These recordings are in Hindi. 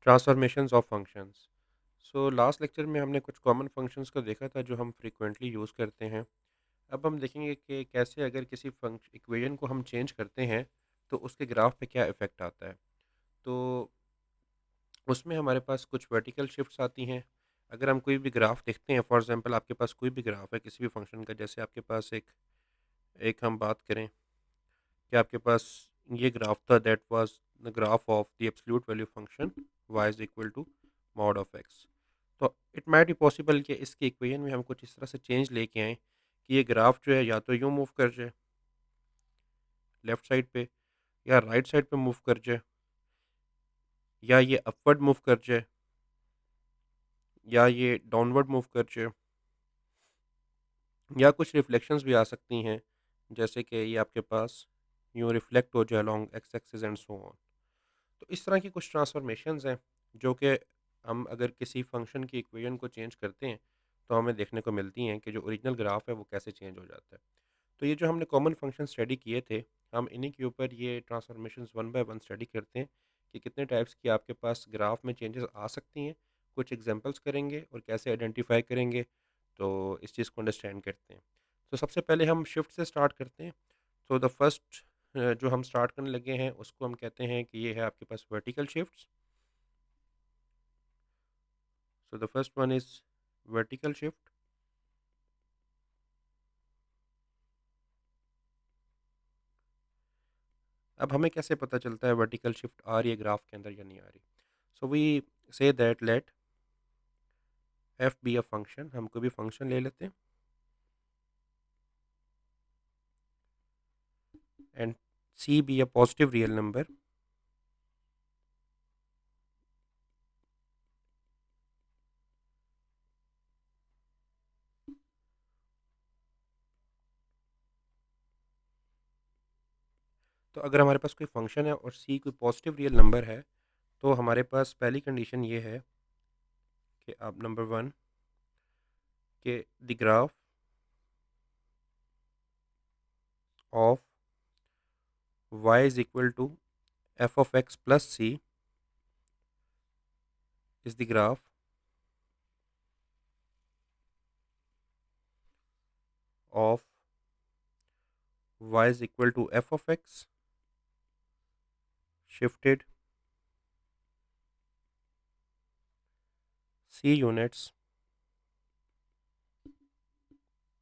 Transformations of functions. So last lecture में हमने कुछ कॉमन फंक्शंस को देखा था जो हम फ्रीक्वेंटली यूज़ करते हैं। अब हम देखेंगे कि कैसे अगर किसी फंक्श इक्वेशन को हम चेंज करते हैं तो उसके ग्राफ पे क्या इफ़ेक्ट आता है। तो उसमें हमारे पास कुछ वर्टिकल शिफ्ट्स आती हैं। अगर हम कोई भी ग्राफ देखते हैं, फॉर एग्जांपल आपके पास कोई भी ग्राफ है किसी भी फंक्शन का, जैसे आपके पास एक एक हम बात करें कि आपके पास ये ग्राफ था, that was the graph of the absolute value function y is equal to mod of x। तो इट माइट बी पॉसिबल कि इसके इक्वेशन में हम कुछ इस तरह से चेंज लेके आएँ कि ये ग्राफ जो है या तो यूँ मूव कर जाए लेफ्ट साइड पे, या राइट साइड पे मूव कर जाए, या ये अपवर्ड मूव कर जाए, या ये डाउनवर्ड मूव कर जाए, या कुछ रिफ्लेक्शंस भी आ सकती हैं, जैसे कि ये आपके पास यूँ रिफ्लेक्ट हो जाए along x axis and so on. तो इस तरह की कुछ ट्रांसफॉर्मेशंस हैं जो कि हम अगर किसी फंक्शन की इक्वेशन को चेंज करते हैं तो हमें देखने को मिलती हैं कि जो ओरिजिनल ग्राफ है वो कैसे चेंज हो जाता है। तो ये जो हमने कॉमन फंक्शन स्टडी किए थे, हम इन्हीं के ऊपर ये transformations one by one study करते हैं कि कितने टाइप्स की आपके पास ग्राफ में चेंजेस आ सकती हैं। कुछ एग्जांपल्स करेंगे और कैसे आइडेंटिफाई करेंगे, तो इस चीज़ को अंडरस्टैंड करते हैं। तो सबसे पहले हम शिफ्ट से स्टार्ट करते हैं। तो द फर्स्ट जो हम स्टार्ट करने लगे हैं उसको हम कहते हैं कि ये है आपके पास vertical shifts. So the first one is vertical shift. अब हमें कैसे पता चलता है वर्टिकल शिफ्ट आ रही है ग्राफ के अंदर या नहीं आ रही। So we say that let F be a function, हम कोई भी फंक्शन ले लेते हैं and C be a positive real number. तो अगर हमारे पास कोई फंक्शन है और सी कोई पॉजिटिव रियल नंबर है, तो हमारे पास पहली कंडीशन ये है कि आप नंबर वन के the graph of y is equal to F of X plus C is the graph of y is equal to f of x shifted c units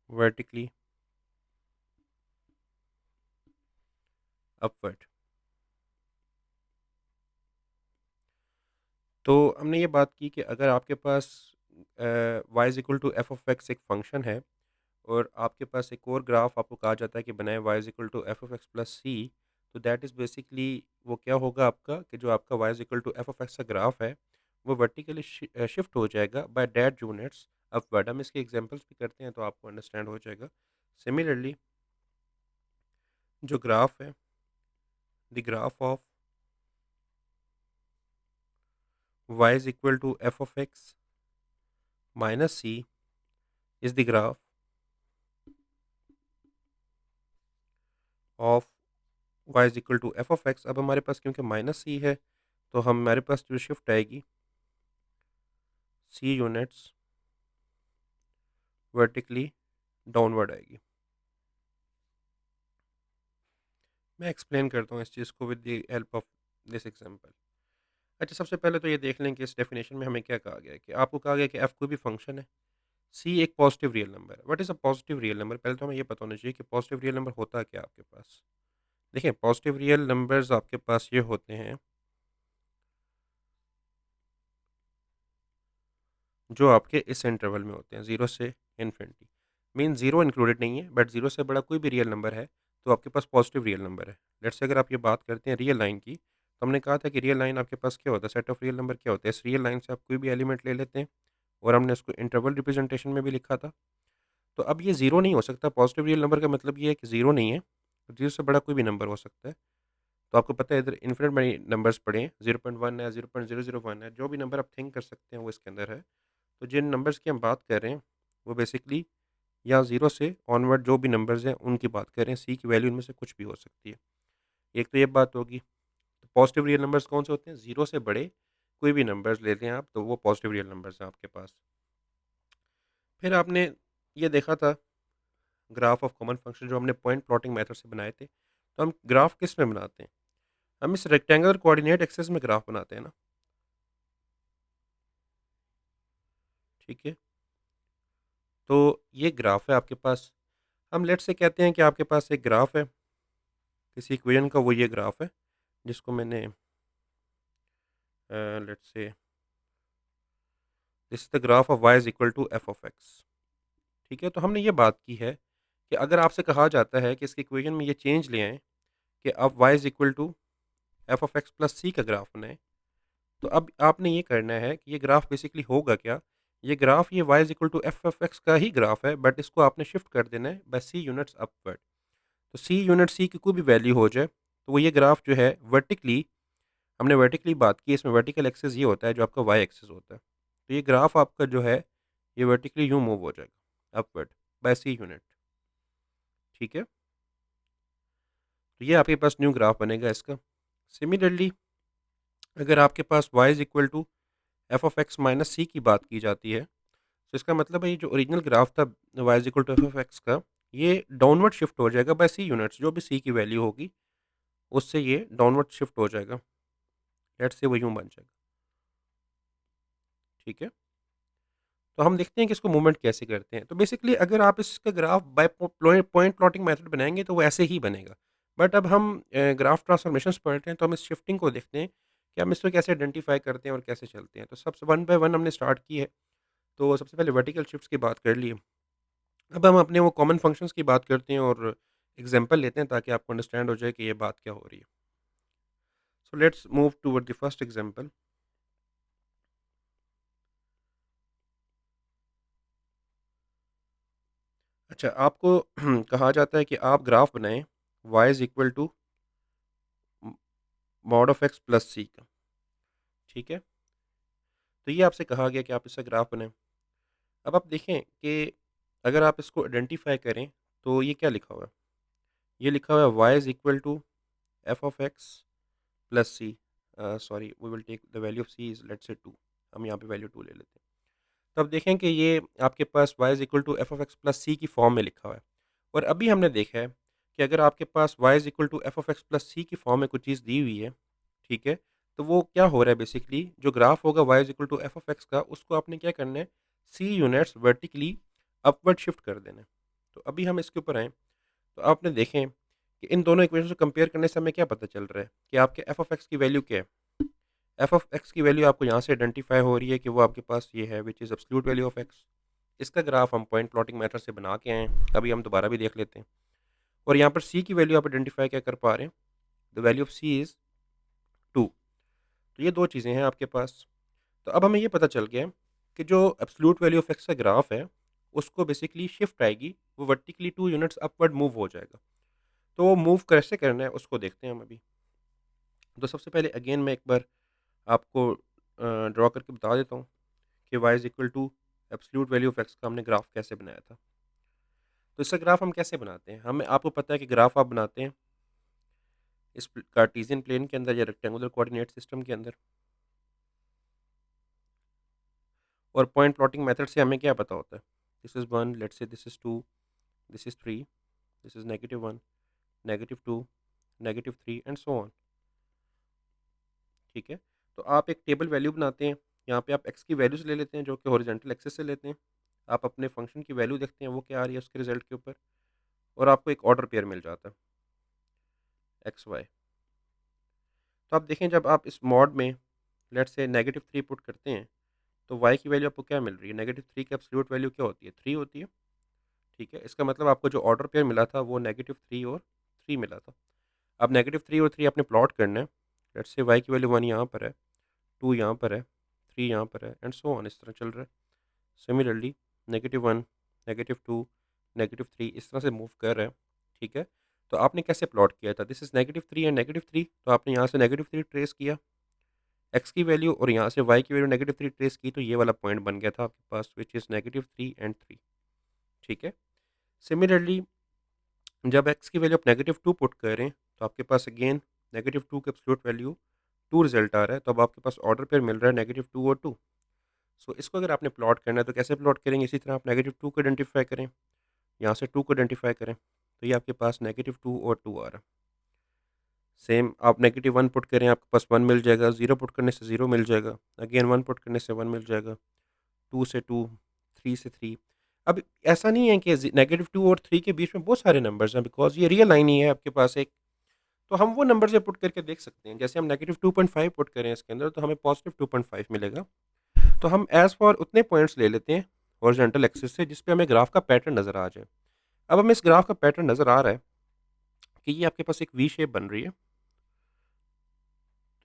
vertically upward। तो हमने ये बात की कि अगर आपके पास y is equal to F of X एक फंक्शन है और आपके पास एक और ग्राफ आपको कहा जाता है कि बनाए y is equal to F of X plus C, तो दैट इज़ बेसिकली वो क्या होगा आपका कि जो आपका y is equal to F of X का ग्राफ है वो वर्टिकली शिफ्ट हो जाएगा बाय डैट यूनिट्स अपवर्ड। हम इसके एग्जांपल्स भी करते हैं तो आपको अंडरस्टैंड हो जाएगा। सिमिलरली जो ग्राफ है, the graph of y is equal to f of x minus c is the graph of y is equal to f of x। अब हमारे पास क्योंकि माइनस सी है तो हमारे पास जो शिफ्ट आएगी सी यूनिट्स वर्टिकली डाउनवर्ड आएगी। मैं एक्सप्लेन करता हूँ इस चीज़ को with the help of this example. अच्छा, सबसे पहले तो ये देख लें कि इस डेफिनेशन में हमें क्या कहा गया है कि आपको कहा गया है कि f कोई भी फंक्शन है, c एक पॉजिटिव रियल नंबर है। What is a positive real number? पहले तो हमें ये पता होना चाहिए कि पॉजिटिव रियल नंबर होता क्या है आपके पास। देखिए, पॉजिटिव रियल नंबर्स आपके पास ये होते हैं जो आपके इस इंटरवल में होते हैं 0 से इन्फिनिटी। मीन 0 इंक्लूडेड नहीं है, बट 0 से बड़ा कोई भी रियल नंबर है तो आपके पास पॉजिटिव रियल नंबर है। लेट्स से अगर आप ये बात करते हैं रियल लाइन की, तो हमने कहा था कि रियल लाइन आपके पास क्या होता है, सेट ऑफ रियल नंबर क्या होता है। इस रियल लाइन से आप कोई भी एलिमेंट ले लेते हैं और हमने इसको इंटरवल रिप्रेजेंटेशन में भी लिखा था। तो अब ये 0 नहीं हो सकता। पॉजिटिव रियल नंबर का मतलब ये है कि 0 नहीं है, 0 से बड़ा कोई भी नंबर हो सकता है। तो आपको पता है इधर इन्फिनिट मैनी नंबर्स पड़े हैं, 0.1 है, 0.001 है, जो भी नंबर आप थिंक कर सकते हैं वो इसके अंदर है। तो जिन नंबर्स की हम बात कर रहे हैं वो बेसिकली या 0 से ऑनवर्ड जो भी नंबर्स हैं उनकी बात कर रहे हैं। सी की वैल्यू इनमें से कुछ भी हो सकती है। एक तो ये बात होगी। तो पॉजिटिव रियल नंबर्स कौन से होते हैं? 0 से बड़े कोई भी नंबर्स लेते हैं आप, तो वो पॉज़िटिव रियल नंबर्स हैं आपके पास। फिर आपने ये देखा था ग्राफ ऑफ कॉमन फंक्शन जो हमने पॉइंट प्लॉटिंग मेथड से बनाए थे। तो हम ग्राफ किस में बनाते हैं? हम इस रेक्टेंगुलर कोऑर्डिनेट एक्सिस में ग्राफ बनाते हैं ना, ठीक है? तो ये ग्राफ है आपके पास। हम लेट्स से कहते हैं कि आपके पास एक ग्राफ है, किसी इक्वेशन का वो ये ग्राफ है, जिसको मैंने let's say this is the graph of y is equal to f of x, ठीक है? तो हमने ये बात की है कि अगर आपसे कहा जाता है कि इसके इक्वेशन में ये चेंज ले आएँ कि अब y is equal to f of x plus c का ग्राफ बनाएँ, तो अब आपने ये करना है कि ये ग्राफ बेसिकली होगा क्या? ये ग्राफ ये y is equal to f of x का ही ग्राफ है, बट इसको आपने शिफ्ट कर देना है बाय c यूनिट्स अपवर्ड। तो c यूनिट c की कोई भी वैल्यू हो जाए, तो वो ये ग्राफ जो है वर्टिकली, हमने वर्टिकली बात की, इसमें वर्टिकल एक्सिस ये होता है जो आपका y एक्सिस होता है। तो ये ग्राफ आपका जो है, ये वर्टिकली यूँ मूव हो जाएगा अपवर्ड बाय c यूनिट, ठीक है? तो ये आपके पास न्यू ग्राफ बनेगा इसका। सिमिलरली अगर आपके पास y is equal to f of x minus c की बात की जाती है, तो इसका मतलब है ये जो ओरिजिनल ग्राफ था y is equal to f of x का, ये डाउनवर्ड शिफ्ट हो जाएगा बाय c यूनिट्स, जो भी c की वैल्यू होगी, उससे ये डाउनवर्ड शिफ्ट हो जाएगा। लेट्स से वो यूँ बन जाएगा, ठीक है? तो हम देखते हैं कि इसको मूवमेंट कैसे करते हैं। तो बेसिकली अगर आप इसका graph by point plotting method बनाएँगे तो वो ऐसे ही बनेगा। बट अब हम ग्राफ ट्रांसफॉर्मेशंस पढ़ते हैं तो हम इस शिफ्टिंग को देखते हैं कि हम इसको कैसे आइडेंटिफ़ाई करते हैं और कैसे चलते हैं। तो सबसे वन बाय वन हमने स्टार्ट की है। तो सबसे पहले वर्टिकल शिफ्ट्स की बात कर ली है। अब हम अपने वो कॉमन फंक्शंस की बात करते हैं और एग्ज़ाम्पल लेते हैं ताकि आपको अंडरस्टैंड हो जाए कि ये बात क्या हो रही है। So let's move toward the first example. अच्छा, आपको कहा जाता है कि आप ग्राफ बनाएँ y is equal to mod of x plus c का, ठीक है? तो ये आपसे कहा गया कि आप इसका ग्राफ बनाएँ। अब आप देखें कि अगर आप इसको आइडेंटिफ़ाई करें, तो ये क्या लिखा हुआ है? ये लिखा हुआ है y is equal to f of x plus c, sorry we will take the value of c is let's say 2, हम यहाँ पे वैल्यू 2 ले लेते हैं। तो अब देखें कि ये आपके पास y is equal to f of x plus c की फॉर्म में लिखा हुआ है। और अभी हमने देखा है कि अगर आपके पास y is equal to f of x plus c की फॉर्म में कुछ चीज़ दी हुई है, ठीक है? तो वो क्या हो रहा है बेसिकली, जो ग्राफ होगा y is equal to f of x का, उसको आपने क्या करना है, c units vertically upward shift कर देना है। तो अभी हम इसके ऊपर आएँ, तो आपने देखें कि इन दोनों इक्वेशंस को कंपेयर करने से हमें क्या पता चल रहा है कि आपके f ऑफ x की वैल्यू क्या है? f ऑफ x की वैल्यू आपको यहाँ से आइडेंटिफ़ाई हो रही है कि वो आपके पास ये है, which is absolute value of x। इसका ग्राफ हम पॉइंट प्लॉटिंग मेथड से बना के आए हैं, अभी हम दोबारा भी देख लेते हैं। और यहाँ पर c की वैल्यू आप आइडेंटिफ़ाई क्या कर पा रहे हैं? The value of c is 2। तो ये 2 चीज़ें हैं आपके पास। तो अब हमें ये पता चल गया है कि जो एब्सोल्यूट वैल्यू ऑफ x का ग्राफ है, उसको बेसिकली शिफ्ट आएगी, वो वर्टिकली 2 यूनिट्स अपवर्ड मूव हो जाएगा। तो वो मूव कैसे करना है उसको देखते हैं हम अभी। तो सबसे पहले अगेन मैं एक बार आपको ड्रॉ करके बता देता हूँ कि y is equal to absolute value of x का हमने ग्राफ कैसे बनाया था। तो इसका ग्राफ हम कैसे बनाते हैं? हमें आपको पता है कि ग्राफ आप बनाते हैं इस कार्टेशियन प्लेन के अंदर या रेक्टेंगुलर कोऑर्डिनेट सिस्टम के अंदर। और पॉइंट प्लॉटिंग मेथड से हमें क्या पता होता है? This is 1, let's say this is 2, this is 3, this is -1, -2, -3 and so on, ठीक है? तो आप एक टेबल वैल्यू बनाते हैं, यहाँ पे आप x की वैल्यूज़ ले लेते हैं जो कि हॉरिजॉन्टल एक्सिस से लेते हैं। आप अपने फंक्शन की वैल्यू देखते हैं वो क्या आ रही है उसके रिज़ल्ट के ऊपर, और आपको एक ऑर्डर पेयर मिल जाता है एक्स, वाई। तो आप देखें जब आप इस मॉड में लेट्स से -3 पुट करते हैं, तो y की वैल्यू आपको क्या मिल रही है? -3 की एब्सोल्यूट वैल्यू क्या होती है? 3 होती है, ठीक है? इसका मतलब आपको जो ऑर्डर पेयर मिला था वो -3 और 3 मिला था। अब -3 और 3 आपने प्लॉट करना है। लेट्स से y की वैल्यू 1 यहाँ पर है, 2 यहाँ पर है, 3 यहाँ पर है एंड सो ऑन, इस तरह चल रहा है। सिमिलरली -1, -2, -3 इस तरह से मूव कर रहा है, ठीक है? तो आपने कैसे प्लॉट किया था? दिस इज़ -3 एंड -3, तो आपने यहाँ से -3 ट्रेस किया x की वैल्यू, और यहाँ से y की वैल्यू -3 ट्रेस की, तो ये वाला पॉइंट बन गया था आपके पास, व्हिच इज़ -3 एंड 3, ठीक है? सिमिलरली जब x की वैल्यू आप -2 पुट करें, तो आपके पास अगेन -2 की एब्सोल्यूट वैल्यू 2 रिज़ल्ट आ रहा है, तो अब आपके पास ऑर्डर पेयर मिल रहा है -2 और 2। सो इसको अगर आपने प्लॉट करना है तो कैसे प्लॉट करेंगे? इसी तरह आप -2 को आइडेंटिफ़ाई करें, यहाँ से 2 को आइडेंटिफ़ाई करें, तो ये आपके पास -2 और 2 आ रहा है। सेम आप -1 पुट करें, आपके पास 1 मिल जाएगा, 0 पुट करने से 0 मिल जाएगा, अगेन 1 पुट करने से 1 मिल जाएगा, 2 से 2, 3 से 3। अब ऐसा नहीं है कि -2 और 3 के बीच में बहुत सारे नंबर्स हैं, बिकॉज़ ये रियल लाइन ही है आपके पास एक, तो हम वो नंबर से पुट करके देख सकते हैं। जैसे हम -2.5 पुट करें इसके अंदर, तो हमें +2.5 मिलेगा। तो हम एज़ फॉर उतने पॉइंट्स ले लेते हैं हॉरिज़ॉन्टल एक्सिस से जिस पे हमें ग्राफ का पैटर्न नज़र आ जाए। अब हमें इस ग्राफ का पैटर्न नज़र आ रहा है कि ये आपके पास एक वी शेप बन रही है।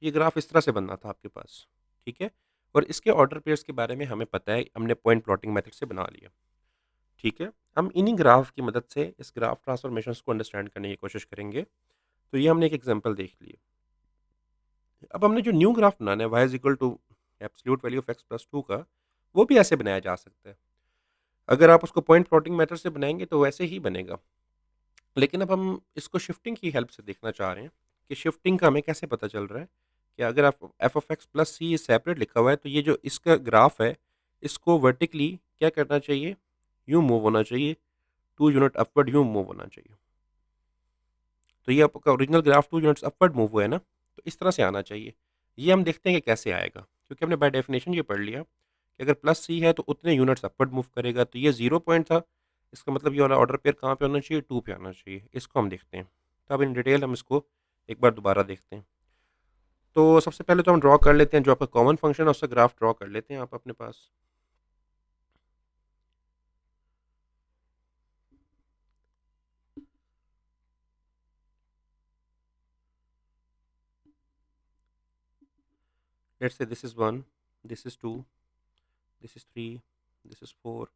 ये ग्राफ इस तरह से बनना था आपके पास, ठीक है? और इसके ऑर्डर पेयर्स के बारे में हमें पता है, हमने पॉइंट प्लॉटिंग मेथड से बना लिया, ठीक है? हम इन्हीं ग्राफ की मदद से इस ग्राफ ट्रांसफॉर्मेशंस को अंडरस्टैंड करने की कोशिश करेंगे। तो ये हमने एक एग्ज़ाम्पल देख लिया। अब हमने जो न्यू ग्राफ बनाना है y is equal to absolute value of x plus 2 का, वो भी ऐसे बनाया जा सकता है। अगर आप उसको पॉइंट प्लॉटिंग मेथड से बनाएँगे तो वैसे ही बनेगा। लेकिन अब हम इसको शिफ्टिंग की हेल्प से देखना चाह रहे हैं कि शिफ्टिंग का हमें कैसे पता चल रहा है कि अगर आप F of X plus C separate लिखा हुआ है, तो ये जो इसका ग्राफ है, इसको वर्टिकली क्या करना चाहिए? यूँ मूव होना चाहिए, 2 यूनिट अपवर्ड यूँ मूव होना चाहिए। तो ये आपका original graph 2 units upward move हुआ है ना, तो इस तरह से आना चाहिए। ये हम देखते हैं कि कैसे आएगा, क्योंकि हमने बाय डेफिनिशन ये पढ़ लिया कि अगर प्लस सी है तो उतने यूनिट्स अपवर्ड मूव करेगा, तो ये 0 पॉइंट था, इसका मतलब ये वाला ऑर्डर पेयर कहाँ पे होना चाहिए? 2 पे आना चाहिए। इसको हम देखते हैं। तो अब इन डिटेल हम इसको एक बार दोबारा देखते हैं। तो सबसे पहले तो हम ड्रॉ कर लेते हैं, जो आपका कॉमन फंक्शन है उसका ग्राफ ड्रॉ कर लेते हैं आप अपने पास। Let's say this is 1, this is 2, this is 3, this is 4,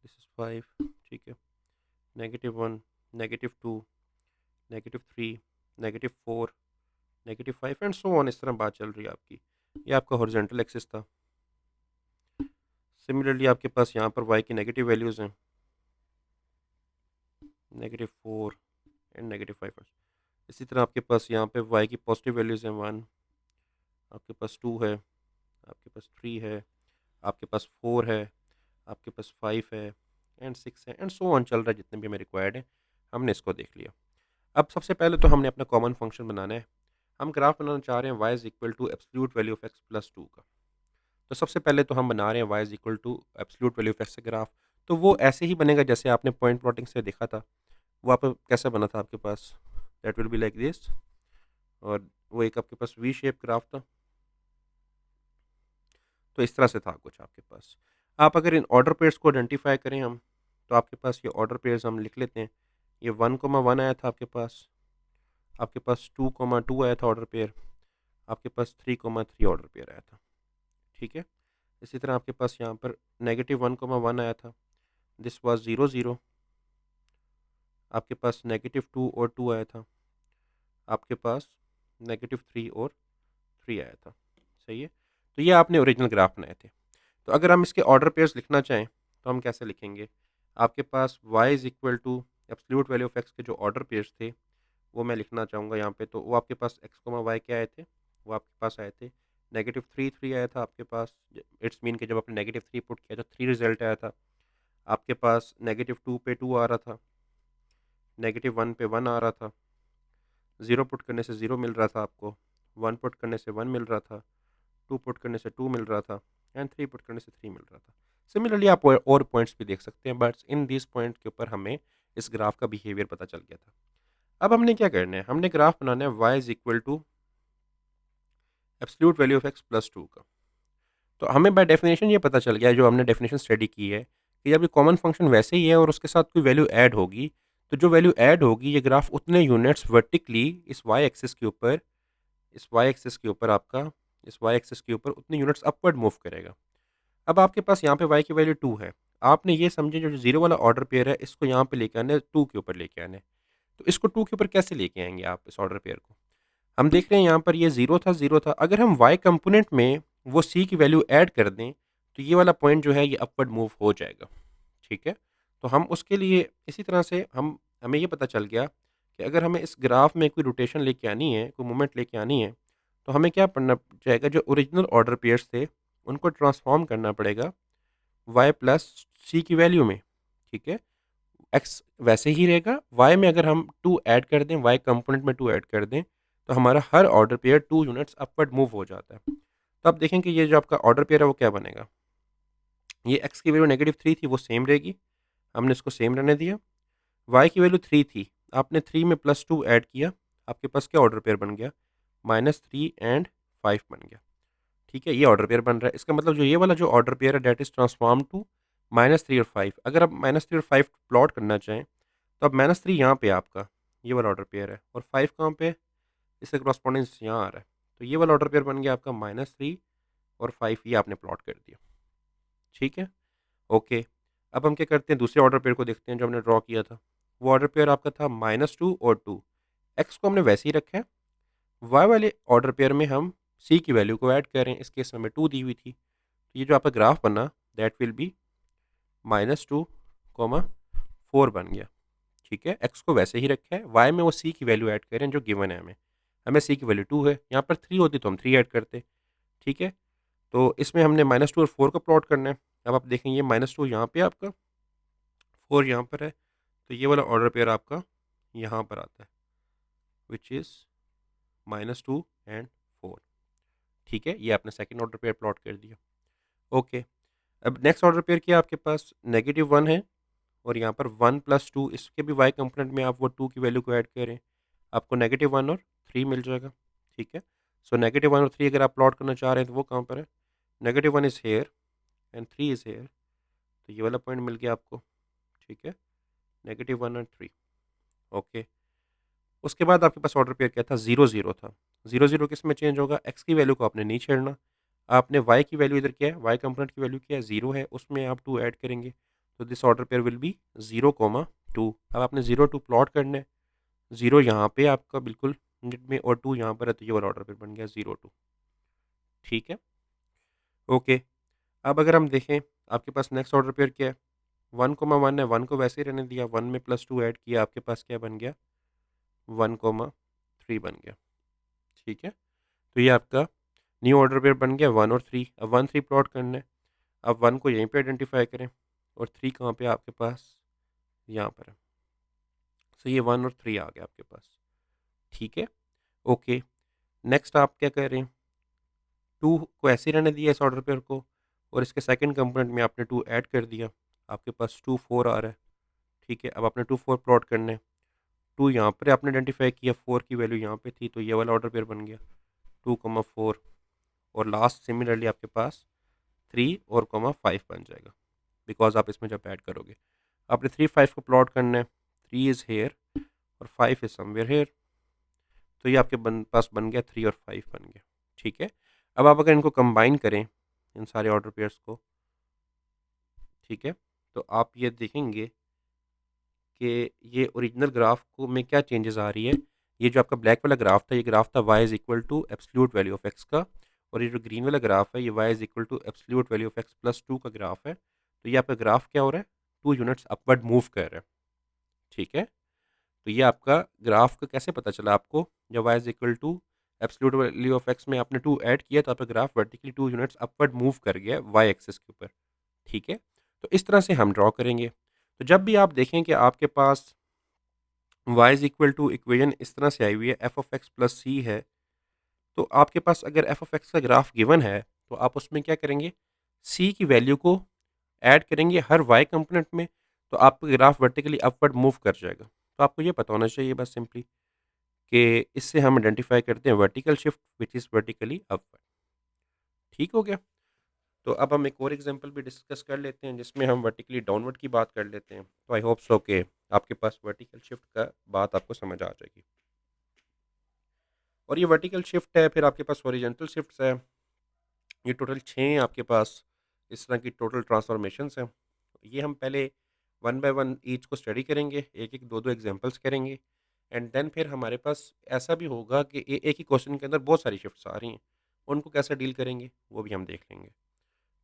this is 5, ठीक है। -1, -2, -3, -4, -5 एंड सो ऑन, इस तरह बात चल रही है आपकी। ये आपका हॉरिजॉन्टल एक्सिस था। सिमिलरली आपके पास यहाँ पर y की नेगेटिव वैल्यूज़ हैं, -4 एंड -5। इसी तरह आपके पास यहाँ पे y की पॉजिटिव वैल्यूज़ हैं, 1, आपके पास 2 है, आपके पास 3 है, आपके पास 4 है, आपके पास 5 है एंड 6 है एंड सो ऑन चल रहा है, जितने भी हमें रिक्वायर्ड है, हमने इसको देख लिया। अब सबसे पहले तो हमने अपना कॉमन फंक्शन बनाना है। हम ग्राफ बनाना चाह रहे हैं y is equal to absolute value of x plus 2 का। तो सबसे पहले तो हम बना रहे हैं y is equal to absolute value of x का ग्राफ। तो वो ऐसे ही बनेगा जैसे आपने पॉइंट प्लॉटिंग से देखा था। वो आप कैसा बना था आपके पास? That will be like this, और वो एक आपके पास वी शेप ग्राफ था। तो इस तरह से था कुछ आपके पास। आप अगर इन ऑर्डर पेयर्स को आइडेंटिफ़ाई करें हम, तो आपके पास ये ऑर्डर पेयर्स हम लिख लेते हैं। ये 1, 1 आया था आपके पास, आपके पास 2, 2 आया था ऑर्डर पेयर, आपके पास 3, 3 ऑर्डर पेयर आया था, ठीक है? इसी तरह आपके पास यहाँ पर -1, 1 आया था, दिस वाज़ 0, 0। आपके पास -2 और 2 आया था, आपके पास -3 और 3 आया था, सही है? तो ये आपने ओरिजिनल ग्राफ बनाए थे। तो अगर हम इसके ऑर्डर पेयर्स लिखना चाहें, तो हम कैसे लिखेंगे? आपके पास y is equal to absolute value of x के जो ऑर्डर पेयर्स थे, वो मैं लिखना चाहूँगा यहाँ पे। तो वो आपके पास x, y क्या आए थे? वो आपके पास आए थे -3, 3 आया था आपके पास। इट्स मीन कि जब आपने -3 पुट किया तो 3 रिज़ल्ट आया था। आपके पास -2 पे 2 आ रहा था, -1 पे 1 आ रहा था, 0 पुट करने से 0 मिल रहा था आपको, 1 पुट करने से 1 मिल रहा था, 2 पुट करने से 2 मिल रहा था एंड 3 पुट करने से 3 मिल रहा था। सिमिलरली आप और पॉइंट्स भी देख सकते हैं, बट इन दिस पॉइंट के ऊपर हमें इस ग्राफ का बिहेवियर पता चल गया था। अब हमने क्या करना है? हमने ग्राफ बनाना है y is equal to absolute value of x plus 2 का। तो हमें बाय डेफिनेशन ये पता चल गया है, जो हमने डेफिनेशन स्टडी की है, कि जब ये कॉमन फंक्शन वैसे ही है और उसके साथ कोई वैल्यू ऐड होगी, तो जो वैल्यू ऐड होगी ये ग्राफ उतने यूनिट्स वर्टिकली इस y एक्सिस के ऊपर, इस y एक्सिस के ऊपर आपका, इस y एक्सिस के ऊपर उतने यूनिट्स अपवर्ड मूव करेगा। अब आपके पास यहाँ पे y की वैल्यू 2 है। आपने ये समझे जो 0 वाला ऑर्डर पेयर है, इसको यहाँ पे लेके आना है, 2 के ऊपर लेके आना है। तो इसको 2 के ऊपर कैसे लेके आएँगे आप इस ऑर्डर पेयर को? हम देख रहे हैं यहाँ पर ये 0 था, 0 था। अगर हम y कंपोनेंट में वो c की वैल्यू ऐड कर दें, तो ये वाला पॉइंट जो है ये अपवर्ड मूव हो जाएगा, ठीक है? तो हम उसके लिए इसी तरह से हमें ये पता चल गया कि अगर हमें इस ग्राफ में कोई रोटेशन लेके आनी है, कोई मूवमेंट लेके आनी है, तो हमें क्या करना जाएगा, जो ओरिजिनल ऑर्डर पेयर्स थे, उनको ट्रांसफ़ॉर्म करना पड़ेगा y प्लस c की वैल्यू में, ठीक है? x वैसे ही रहेगा, y में अगर हम 2 ऐड कर दें, y कंपोनेंट में 2 ऐड कर दें, तो हमारा हर order pair 2 units upward move हो जाता है। तो आप देखें कि ये जो आपका ऑर्डर पेयर है वो क्या बनेगा? ये x की वैल्यू -3 थी, वो सेम रहेगी, हमने इसको सेम रहने दिया। y की वैल्यू 3 थी, आपने 3 में +2 ऐड किया, आपके पास क्या ऑर्डर पेयर बन गया? -3 एंड 5 बन गया। ठीक है, ये ऑर्डर पेयर बन रहा है। इसका मतलब जो ये वाला जो ऑर्डर पेयर है दैट इज़ ट्रांसफॉर्म टू -3 और 5। अगर आप -3 और 5 प्लॉट करना चाहें, तो अब -3 यहाँ पे है आपका, ये वाला ऑर्डर पेयर है, और 5 कहाँ पे है? इसका कॉरेस्पॉन्डेंस यहाँ आ रहा है। तो ये वाला ऑर्डर पेयर बन गया आपका -3 और 5, ये आपने प्लॉट कर दिया। ठीक है? ओके। अब हम क्या करते हैं, दूसरे ऑर्डर पेयर को देखते हैं जो हमने ड्रॉ किया था। वो ऑर्डर पेयर आपका था -2 और 2। एक्स को हमने वैसे ही रखा है, वाई वाले ऑर्डर पेयर में हम सी की वैल्यू को ऐड कर रहे हैं, इस केस में हमें 2 दी हुई थी। तो ये जो आपका ग्राफ बना दैट विल बी -2, 4 बन गया। ठीक है, एक्स को वैसे ही रखा है, वाई में वो सी की वैल्यू ऐड कर रहे हैं जो गिवन है हमें। हमें सी की वैल्यू 2 है, यहाँ पर 3 होती तो हम 3 ऐड करते। ठीक है, तो इसमें हमने -2 और 4 को प्लॉट करना है। अब आप देखें, ये -2 यहाँ पे आपका, 4 यहाँ पर है, तो ये वाला ऑर्डर पेयर आपका यहाँ पर आता है, विच इज़ -2 एंड 4। ठीक है, ये आपने सेकंड ऑर्डर पेयर प्लॉट कर दिया। ओके, अब नेक्स्ट ऑर्डर पेयर क्या है आपके पास? -1 है, और यहाँ पर 1 + 2, इसके भी y कंपोनेंट में आप वो 2 की वैल्यू को ऐड करें, आपको -1 और 3 मिल जाएगा। ठीक है, सो -1 और 3 अगर आप प्लॉट करना चाह रहे हैं तो वो कहाँ पर है? -1 is here and 3 is here, तो ये वाला पॉइंट मिल गया आपको। ठीक है, -1 और 3। ओके, उसके बाद आपके पास ऑर्डर पेयर क्या था? 0, 0 था। 0, 0 किस में चेंज होगा? x की वैल्यू को आपने नहीं छेड़ना, आपने y की वैल्यू इधर क्या है? y कंपोनेंट की वैल्यू क्या है? 0 है, उसमें आप 2 ऐड करेंगे, तो this order pair will be 0, 2। अब आपने 0, 2 प्लॉट करना है, 0 यहाँ पे आपका बिल्कुल मिड में और 2 यहाँ पर है, तो ये वाला ऑर्डर पेयर बन गया 0, 2। ठीक है, ओके। अब अगर हम देखें, आपके पास नेक्स्ट ऑर्डर पेयर क्या है? 1, 1 है, 1 को वैसे ही रहने दिया, 1 में +2 ऐड किया, आपके पास क्या बन गया? 1, 3 बन गया। ठीक है, तो ये आपका न्यू ऑर्डर पेयर बन गया 1 और 3। अब 1, 3 प्लॉट करना है, अब 1 को यहीं पे आइडेंटिफ़ाई करें, और 3 कहाँ पे है आपके पास? यहाँ पर है। सो ये 1 और 3 आ गया आपके पास। ठीक है, ओके। नेक्स्ट आप क्या कर रहे हैं? 2 को ऐसे ही रहने दिया इस ऑर्डर पेयर को, और इसके सेकंड कंपोनेंट में आपने 2 ऐड कर दिया, आपके पास 2, 4 आ रहा है। ठीक है, अब आपने 2, 4 प्लॉट करना है, 2 यहाँ पर आपने आइडेंटिफ़ाई किया, 4 की वैल्यू यहाँ पे थी, तो ये वाला ऑर्डर पेयर बन गया 2, 4, और लास्ट सिमिलरली आपके पास 3 और 5 बन जाएगा, बिकॉज़ आप इसमें जब ऐड करोगे। आपने 3, 5 को प्लॉट करना है, 3 इज़ हेयर और 5 इज़ समवेयर हेयर, तो ये आपके पास बन गया 3 और 5 बन गया। ठीक है, अब आप अगर इनको कंबाइन करें, इन सारे ऑर्डर पेयर्स को, ठीक है, तो आप ये देखेंगे कि ये ओरिजिनल ग्राफ को में क्या चेंजेस आ रही है। ये जो आपका ब्लैक वाला ग्राफ था, ये ग्राफ था y is equal to absolute value of x का, और ये जो ग्रीन वाला ग्राफ है, ये y is equal to absolute value of x plus 2 का ग्राफ है। तो ये आपका ग्राफ क्या हो रहा है? 2 यूनिट्स अपवर्ड मूव कर रहा है। ठीक है, तो ये आपका ग्राफ का कैसे पता चला आपको? जब y is equal to absolute value of x में आपने 2 ऐड किया, तो आपका graph vertically 2 units upward move कर गया y एक्सिस के ऊपर। ठीक है, तो इस तरह से हम ड्रॉ करेंगे। तो जब भी आप देखें कि आपके पास y is equal to equation इस तरह से आई हुई है, F of X plus C है, तो आपके पास अगर एफ ऑफ एक्स का ग्राफ गिवन है, तो आप उसमें क्या करेंगे? सी की वैल्यू को ऐड करेंगे हर y कंपोनेंट में, तो आपका ग्राफ वर्टिकली अपवर्ड मूव कर जाएगा। तो आपको ये पता होना चाहिए बस सिंपली, कि इससे हम आइडेंटिफाई करते हैं vertical shift which is vertically upward. ठीक हो गया? तो अब हम एक और एग्जांपल भी डिस्कस कर लेते हैं, जिसमें हम वर्टिकली डाउनवर्ड की बात कर लेते हैं। तो आई होप सो कि आपके पास वर्टिकल शिफ्ट का बात आपको समझ आ जाएगी। और ये वर्टिकल शिफ्ट है, फिर आपके पास हॉरिजॉन्टल शिफ्ट्स है। ये टोटल 6 आपके पास इस तरह की टोटल ट्रांसफॉर्मेशंस हैं। ये हम पहले वन बाय वन ईच को स्टडी करेंगे, एक-एक, दो-दो एग्जांपल्स करेंगे, एंड देन फिर हमारे पास ऐसा भी होगा कि एक ही क्वेश्चन के अंदर बहुत सारी शिफ्ट्स आ रही हैं, उनको कैसे डील करेंगे वो भी हम देख लेंगे।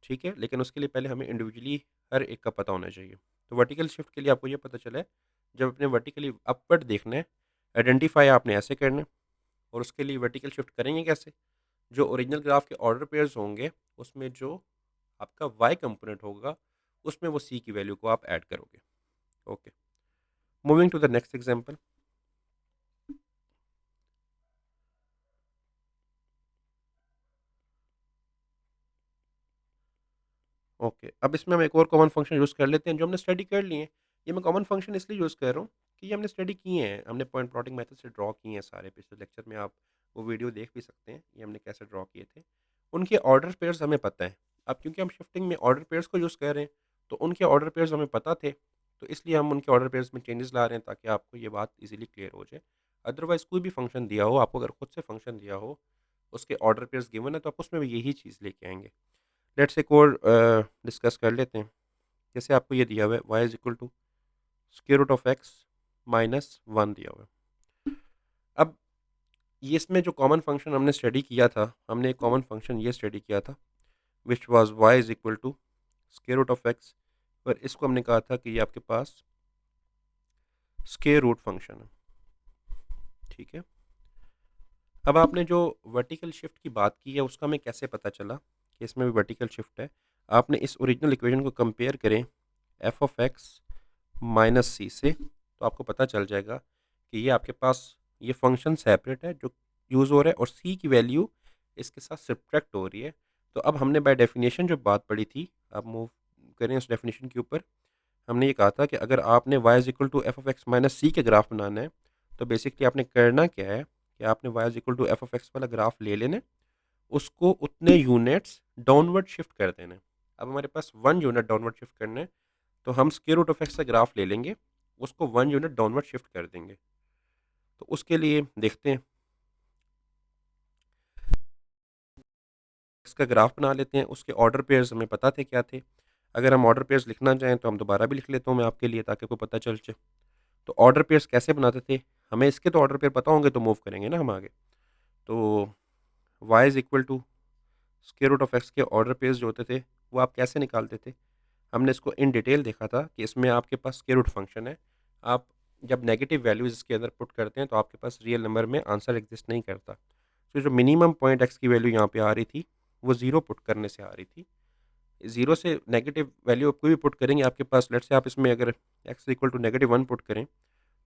ठीक है? लेकिन उसके लिए पहले हमें इंडिविजुअली हर एक का पता होना चाहिए। तो वर्टिकल शिफ्ट के लिए आपको ये पता चला है, जब अपने वर्टिकली अपवर्ड देखना है, आइडेंटिफाई आपने ऐसे करना है, और उसके लिए वर्टिकल शिफ्ट करेंगे कैसे? जो ओरिजिनल ग्राफ के ऑर्डर पेयर्स होंगे, उसमें जो आपका वाई कंपोनेंट होगा, उसमें वो सी की वैल्यू को आप ऐड करोगे। Okay, moving to the next example. Okay, अब इसमें हम एक और कॉमन फंक्शन यूज़ कर लेते हैं जो हमने स्टडी कर लिए हैं। ये मैं कॉमन फंक्शन इसलिए यूज़ कर रहा हूँ कि ये हमने स्टडी किए हैं, हमने पॉइंट प्लॉटिंग मेथड से ड्रॉ किए हैं सारे। पिछले लेक्चर में आप वो वीडियो देख भी सकते हैं, ये हमने कैसे ड्रॉ किए थे। उनके ऑर्डर पेयर्स हमें पता है। अब क्योंकि हम शिफ्टिंग में ऑर्डर पेयर्स को यूज़ कर रहे हैं, तो उनके ऑर्डर पेयर्स हमें पता थे, तो इसलिए हम उनके ऑर्डर पेयर्स में चेंजेस ला रहे हैं ताकि आपको ये बात ईज़िली क्लियर हो जाए। अदरवाइज़ कोई भी फंक्शन दिया हो, आपको अगर खुद से फंक्शन दिया हो, उसके ऑर्डर पेयर्स गिवन है, तो आप उसमें भी यही चीज़ लेके आएँगे। लेट्स एक और डिस्कस कर लेते हैं। जैसे आपको ये दिया हुआ है y is equal to square root of x minus 1 दिया हुआ है। अब ये इसमें जो कॉमन फंक्शन हमने स्टडी किया था, हमने एक कॉमन फंक्शन ये स्टडी किया था which was y is equal to square root of x, और इसको हमने कहा था कि ये आपके पास स्क्वायर रूट फंक्शन है, ठीक है। अब आपने जो वर्टिकल शिफ्ट की बात की है, उसका हमें कैसे पता चला कि इसमें भी वर्टिकल शिफ्ट है? आपने इस ओरिजिनल इक्वेशन को कंपेयर करें एफ ऑफ एक्स माइनस सी से, तो आपको पता चल जाएगा कि ये आपके पास ये फंक्शन सेपरेट है जो यूज़ हो रहा है, और सी की वैल्यू इसके साथ सब्ट्रैक्ट हो रही है। तो अब हमने बाय डेफिनेशन जो बात पढ़ी थी, आप मूव करें उस डेफिनेशन के ऊपर। हमने ये कहा था कि अगर आपने y is equal to F of X minus C के ग्राफ बनाना है, तो बेसिकली आपने करना क्या है कि आपने y is equal to F of X वाला ग्राफ ले लेना है, उसको उतने यूनिट्स डाउनवर्ड शिफ्ट कर देना है। अब हमारे पास 1 यूनिट डाउनवर्ड शिफ्ट करना है, तो हम स्क्वायर रूट ऑफ एक्स का ग्राफ ले लेंगे, उसको 1 यूनिट डाउनवर्ड शिफ्ट कर देंगे। तो उसके लिए देखते हैं, इसका ग्राफ बना लेते हैं, उसके ऑर्डर पेयर्स हमें पता थे क्या थे। अगर हम ऑर्डर पेयर्स लिखना चाहें तो हम दोबारा भी लिख लेता हूँ मैं आपके लिए ताकि आपको पता चल जाए। तो ऑर्डर पेयर्स कैसे बनाते थे? हमें इसके तो ऑर्डर पेयर पता होंगे तो मूव करेंगे ना हम आगे। तो y is equal to square root of X के ऑर्डर पेयर्स जो होते थे, वो आप कैसे निकालते थे? हमने इसको इन डिटेल देखा था कि इसमें आपके पास स्क्वायर रूट फंक्शन है। आप जब नेगेटिव वैल्यूज़ इसके अंदर पुट करते हैं, तो आपके पास रियल नंबर में आंसर एग्ज़िस्ट नहीं करता। तो जो मिनिमम पॉइंट x की वैल्यू यहाँ पे आ रही थी, वो 0 पुट करने से आ रही थी। 0 से नेगेटिव वैल्यू आप कोई भी पुट करेंगे, आपके पास लेट्स से आप इसमें अगर x इक्वल टू -1 पुट करें,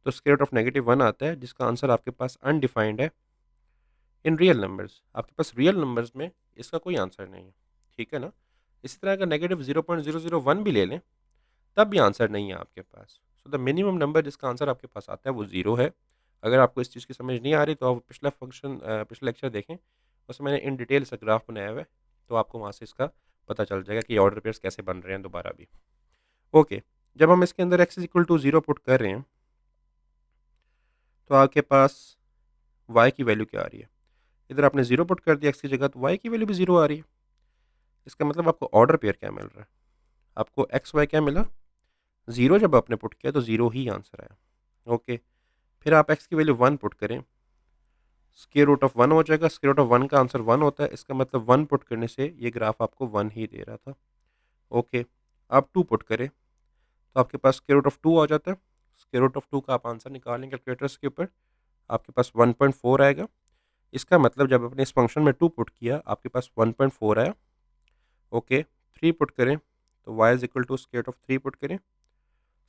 तो स्क्वायर रूट ऑफ -1 आता है, जिसका आंसर आपके पास अनडिफाइंड है इन रियल नंबर्स। आपके पास रियल नंबर्स में इसका कोई आंसर नहीं है, ठीक है ना? इसी तरह अगर नेगेटिव 0.001 भी ले लें, तब भी आंसर नहीं है आपके पास। सो द मिनिमम नंबर जिसका आंसर आपके पास आता है वो 0 है। अगर आपको इस चीज़ की समझ नहीं आ रही, तो आप पिछला लेक्चर देखें, उसमें मैंने इन डिटेल इसका ग्राफ बनाया हुआ है, तो आपको वहाँ से इसका पता चल जाएगा कि ऑर्डर पेयर्स कैसे बन रहे हैं दोबारा भी। ओके, जब हम इसके अंदर x is equal to 0 put कर रहे हैं, तो आपके पास y की वैल्यू क्या आ रही है? इधर आपने 0 पुट कर दिया x की जगह, तो y की वैल्यू भी 0 आ रही है। इसका मतलब आपको ऑर्डर पेयर क्या मिल रहा है? आपको एक्स वाई क्या मिला? 0 जब आपने पुट किया तो 0 ही आंसर आया। ओके, फिर आप x की वैल्यू 1 पुट करें, स्क्वायर रूट ऑफ 1 हो जाएगा। स्क्वायर रूट ऑफ 1 का आंसर 1 होता है, इसका मतलब 1 पुट करने से ये ग्राफ आपको 1 ही दे रहा था। ओके, आप 2 पुट करें, तो आपके पास स्क्वायर रूट ऑफ 2 आ जाता है। स्क्वायर रूट ऑफ 2 का आप आंसर निकालें कैलकुलेटर्स के ऊपर, आपके पास 1.4 आएगा। इसका मतलब जब आपने इस फंक्शन में 2 पुट किया, आपके पास 1.4 आया। ओके, 3 पुट करें, तो y is equal to square root of 3 put करें।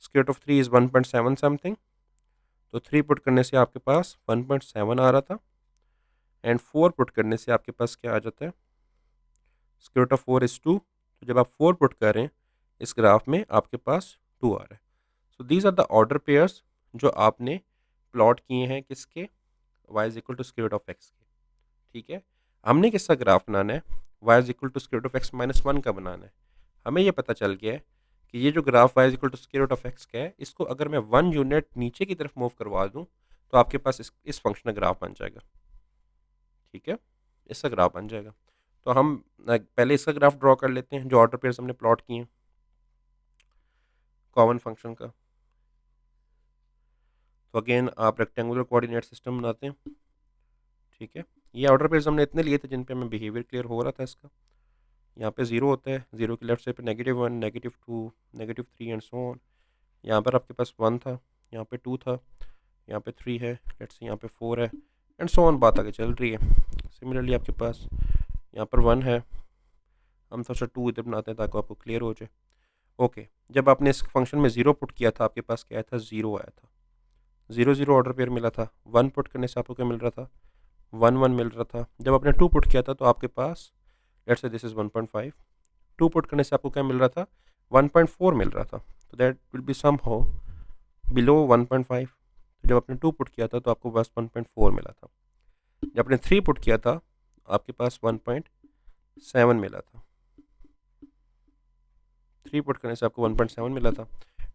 Square root of 3 is 1.7 something, तो 3 पुट करने से आपके पास 1.7 आ रहा था, एंड 4 पुट करने से आपके पास क्या आ जाता है? Square root of 4 is 2। तो जब आप 4 पुट करें इस ग्राफ में, आपके पास 2 आ रहा है। So these are the order pairs जो आपने प्लॉट किए हैं किसके? y is equal to square root of x के, ठीक है। हमने किसका ग्राफ बनाना है? y is equal to square root of x minus 1 का बनाना है। हमें ये पता चल गया है कि ये जो graph y is equal to square root of x का है, इसको अगर मैं 1 यूनिट नीचे की तरफ मूव करवा दूँ, तो आपके पास इस फंक्शन का ग्राफ बन जाएगा, ठीक है? इसका ग्राफ बन जाएगा। तो हम पहले इसका ग्राफ ड्रॉ कर लेते हैं, जो ऑर्डर पेयर्स हमने प्लॉट किए हैं, कॉमन फंक्शन का। तो अगेन आप रेक्टेंगुलर कोऑर्डिनेट सिस्टम बनाते हैं, ठीक है? ये ऑर्डर पेयर्स हमने इतने लिए थे जिन पे हमें बिहेवियर क्लियर हो रहा था इसका। यहाँ पे 0 होता है, 0 की लेफ्ट साइड पे -1, -2, -3 एंड सो ऑन। यहाँ पर आपके पास 1 था, यहाँ पे 2 था, यहाँ पे 3 है, लेट्स से यहाँ पे 4 है, एंड सो ऑन, बात आगे चल रही है। सिमिलरली आपके पास यहाँ पर 1 है, हम थोड़ा सा 2 इधर बनाते हैं ताकि आपको क्लियर हो जाए। ओके, जब आपने इस फंक्शन में 0 पुट किया था आपके पास क्या आया था, 0 आया था। 0 0 ऑर्डर पेयर मिला था। 1 पुट करने से आपको क्या मिल रहा था, 1 1 मिल रहा था। जब आपने 2 पुट किया था तो आपके पास let's say this is 1.5। 2 put करने से आपको क्या मिल रहा था, 1.4 मिल रहा था। तो that will be somehow below 1.5। तो जब आपने 2 पुट किया था तो आपको बस 1.4 मिला था। जब आपने 3 पुट किया था आपके पास 1.7 मिला था। 3 पुट करने से आपको 1.7 मिला था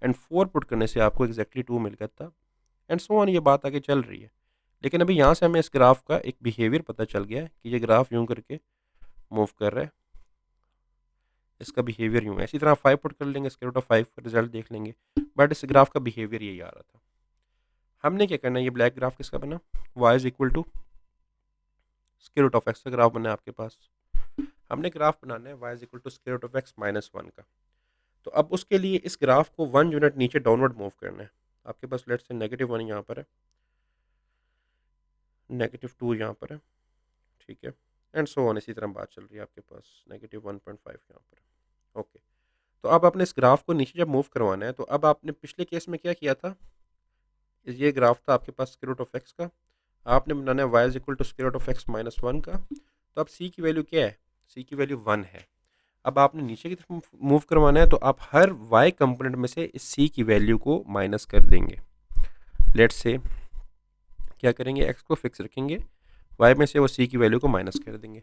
एंड 4 पुट करने से आपको एग्जैक्टली 2 मिल गया था एंड सो ऑन। ये बात आगे चल रही है, लेकिन अभी यहाँ से हमें इस ग्राफ का एक बिहेवियर पता चल गया है कि ये ग्राफ यूं करके मूव कर रहा है, इसका बिहेवियर यूं है। इसी तरह 5 पुट कर लेंगे, स्क्वायर रूट ऑफ 5 का रिजल्ट देख लेंगे, बट इस ग्राफ का बिहेवियर यही आ रहा था। हमने क्या करना है, ये ब्लैक ग्राफ किसका बना, y is equal to square root of X का ग्राफ बना है आपके पास। हमने ग्राफ बनाना है y is equal to square root of X minus 1 का। तो अब उसके लिए इस ग्राफ को 1 यूनिट नीचे डाउनवर्ड मूव करना है। आपके पास लेट्स से -1 यहाँ पर है, -2 यहाँ पर है, ठीक है, एंड सो ऑन। इसी तरह बात चल रही है आपके पास -1.5 यहाँ पर है। ओके, तो अब आपने इस ग्राफ को नीचे जब मूव करवाना है तो अब आपने पिछले केस में क्या किया था, ये ग्राफ था आपके पास स्क्वायर रूट ऑफ एक्स का, आपने बनाना है y is equal to square root of X minus 1 का। तो अब c की वैल्यू क्या है, c की वैल्यू 1 है। अब आपने नीचे की तरफ मूव करवाना है तो आप हर y कंपोनेंट में से इस c की वैल्यू को माइनस कर देंगे। लेट्स से क्या करेंगे, x को फिक्स रखेंगे, y में से वो c की वैल्यू को माइनस कर देंगे,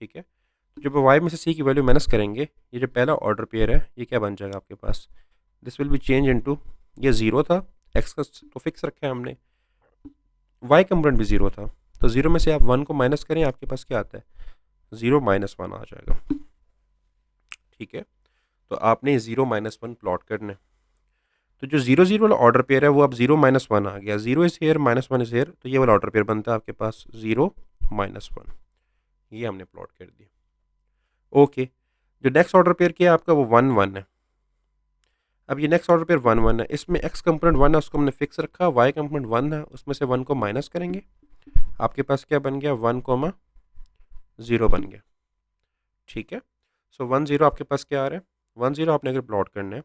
ठीक है। तो जब y में से c की वैल्यू माइनस करेंगे, ये जो पहला ऑर्डर पेयर है ये क्या बन जाएगा आपके पास, this will be change into, ये 0 था, x का तो फिक्स रखा है हमने, y कंपोनेंट भी 0 था, तो 0 में से आप 1 को माइनस करें आपके पास क्या आता है, 0 माइनस 1 आ जाएगा, ठीक है। तो आपने 0 माइनस 1 प्लॉट करना है। तो जो 0 0 वाला ऑर्डर पेयर है वो अब 0 माइनस 1 आ गया, 0 is here minus 1 is here, तो ये वाला ऑर्डर पेयर बनता है आपके पास 0 माइनस 1, ये हमने प्लॉट कर दिया। ओके, जो नेक्स्ट ऑर्डर पेयर किया आपका वो 1 1 है। अब ये नेक्स्ट ऑर्डर पेयर 1 1 है, इसमें x कंपोनेंट 1 है उसको हमने फिक्स रखा, y कंपोनेंट 1 है उसमें से 1 को माइनस करेंगे, आपके पास क्या बन गया, 1 0 बन गया, ठीक है। सो 1 0 आपके पास क्या आ रहा है, 1 0 आपने अगर प्लॉट करना है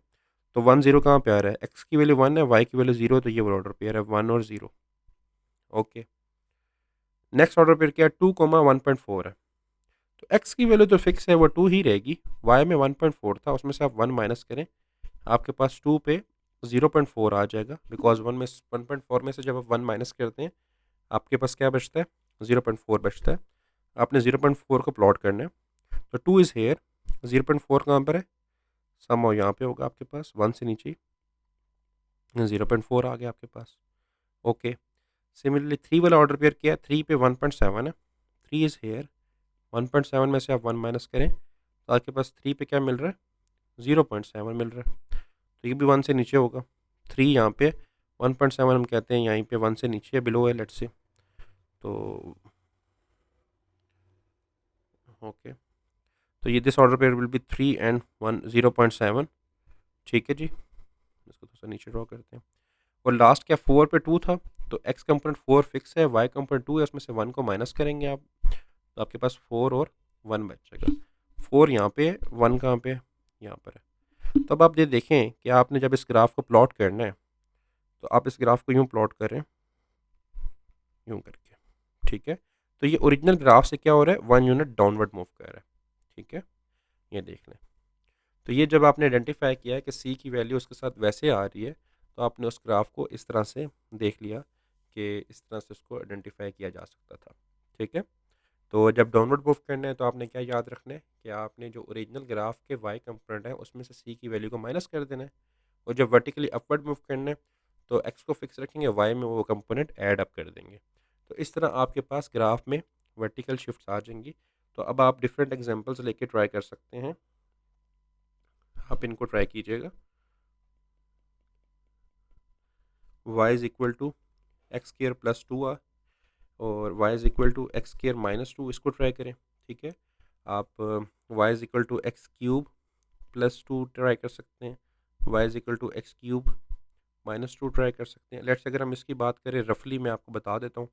तो 1 0 कहाँ पे आ रहा है, x की वैल्यू 1 है, y की वैल्यू 0, तो ये ऑर्डर पेयर है 1 और 0। ओके, नेक्स्ट ऑर्डर पेयर क्या है, 2 1.4 है, तो x की वैल्यू जो फिक्स है वो 2 ही रहेगी, y में 1.4 था उसमें से आप 1 माइनस करें, आपके पास 2 पे 0.4 आ जाएगा, बिकॉज 1.4 में से जब आप 1 माइनस करते हैं आपके पास क्या बचता है, 0.4 बचता है। आपने 0.4 को प्लॉट करना है, तो 2 इज़ हेयर, 0.4 कहाँ पर है, सम यहाँ पे होगा आपके पास 1 से नीचे ही 0.4 आ गया आपके पास। ओके, सिमिलरली 3 वाला ऑर्डर पेयर किया, 3 पे 1.7 है, 3 इज़ हेयर, 1.7 में से आप 1 माइनस करें तो आपके पास 3 पे क्या मिल रहा है, 0.7 मिल रहा है, तो ये भी 1 से नीचे होगा। 3 यहाँ पे 1.7 हम कहते हैं यहीं पे 1 से नीचे बिलो है लेट्स से, तो ओके, तो ये this order pair will be 3 and 1 0.7, ठीक है जी, इसको थोड़ा सा नीचे ड्रॉ करते हैं। और लास्ट क्या 4 पे 2 था, तो x कंपोनेंट 4 फिक्स है, y कंपोनेंट 2 है, उसमें से 1 को माइनस करेंगे आप, तो आपके पास 4 और 1 बचेगा। 4 यहाँ पे, 1 कहाँ पे, यहाँ पर है। तो अब आप ये देखें कि आपने जब इस ग्राफ को प्लॉट करना है तो आप इस ग्राफ को यूँ प्लॉट करें, यूँ करके, ठीक है। तो ये ओरिजिनल ग्राफ से क्या हो रहा है, 1 यूनिट डाउनवर्ड मूव कर रहा है, ठीक है, ये देख लें। तो ये जब आपने आइडेंटिफाई किया है कि सी की वैल्यू उसके साथ वैसे आ रही है, तो आपने उस ग्राफ को इस तरह से देख लिया कि इस तरह से उसको आइडेंटिफाई किया जा सकता था, ठीक है। तो जब डाउनवर्ड मूव करना है तो आपने क्या याद रखना है कि आपने जो ओरिजिनल ग्राफ के वाई कंपोनेंट है उसमें से सी की वैल्यू को माइनस कर देना है, और जब वर्टिकली अपवर्ड मूव करना है तो एक्स को फिक्स रखेंगे, वाई में वो कंपोनेंट ऐड अप कर देंगे। तो इस तरह आपके पास ग्राफ में वर्टिकल शिफ्ट्स आ जाएंगी। तो अब आप डिफरेंट एग्जांपल्स लेके ट्राई कर सकते हैं, आप इनको ट्राई कीजिएगा। y is equal to X square plus 2 और y is equal to X square minus 2, इसको ट्राई करें, ठीक है। आप y is equal to X cube plus 2 try कर सकते हैं, y is equal to X cube minus 2 try कर सकते हैं। लेट्स अगर हम इसकी बात करें रफली, मैं आपको बता देता हूँ।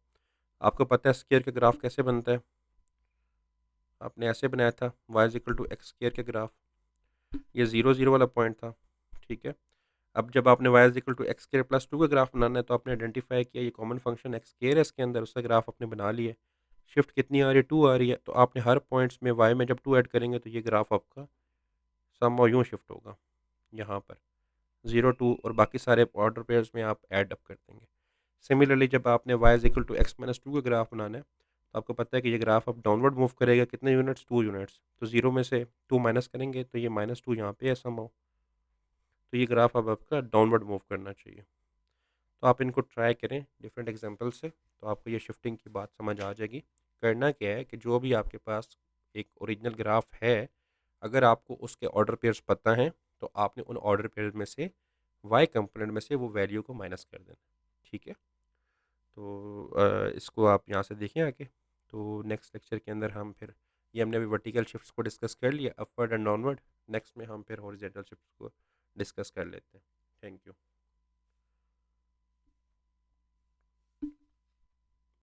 आपको पता है स्क्वायर का ग्राफ कैसे बनता है, आपने ऐसे बनाया था y is equal to X square के ग्राफ, ये 0, 0 वाला पॉइंट था, ठीक है। अब जब आपने y is equal to X square plus 2 का ग्राफ बनाना है, तो आपने आइडेंटिफ़ाई किया ये कॉमन फंक्शन एक्स स्क्वायर है इसके अंदर, उसका ग्राफ आपने बना लिया है। शिफ्ट कितनी आ रही है? 2 आ रही है, तो आपने हर पॉइंट्स में y में जब 2 ऐड करेंगे तो ये ग्राफ आपका समहाउ यूँ शिफ्ट होगा, यहाँ पर 0, 2 और बाकी सारे ऑर्डर पेयर्स में आप ऐड अप कर देंगे। सिमिलरली जब आपने y is equal to x minus 2 का ग्राफ बनाना है, तो आपको पता है कि ये ग्राफ अब डाउनवर्ड मूव करेगा कितने यूनिट्स? 2 यूनिट्स। तो 0 में से 2 माइनस करेंगे तो ये -2 यहाँ पे है समहाउ। तो ये ग्राफ अब आपका डाउनवर्ड मूव करना चाहिए। तो आप इनको ट्राई करें डिफरेंट एग्जांपल से, तो आपको ये शिफ्टिंग की बात समझ आ जाएगी। करना क्या है कि जो भी आपके पास एक ओरिजिनल ग्राफ है, अगर आपको उसके ऑर्डर पेयर्स पता हैं, तो आपने उन ऑर्डर पेयर में से y कंपोनेंट में से वो वैल्यू को माइनस कर देना। ठीक है? तो इसको आप यहाँ से देखें आगे। तो नेक्स्ट लेक्चर के अंदर हम फिर ये हमने अभी वर्टिकल शिफ्ट्स को डिस्कस कर लिया, अपवर्ड एंड डाउनवर्ड। नेक्स्ट में हम फिर हॉरिजॉन्टल शिफ्ट्स को डिस्कस कर लेते हैं। Thank you.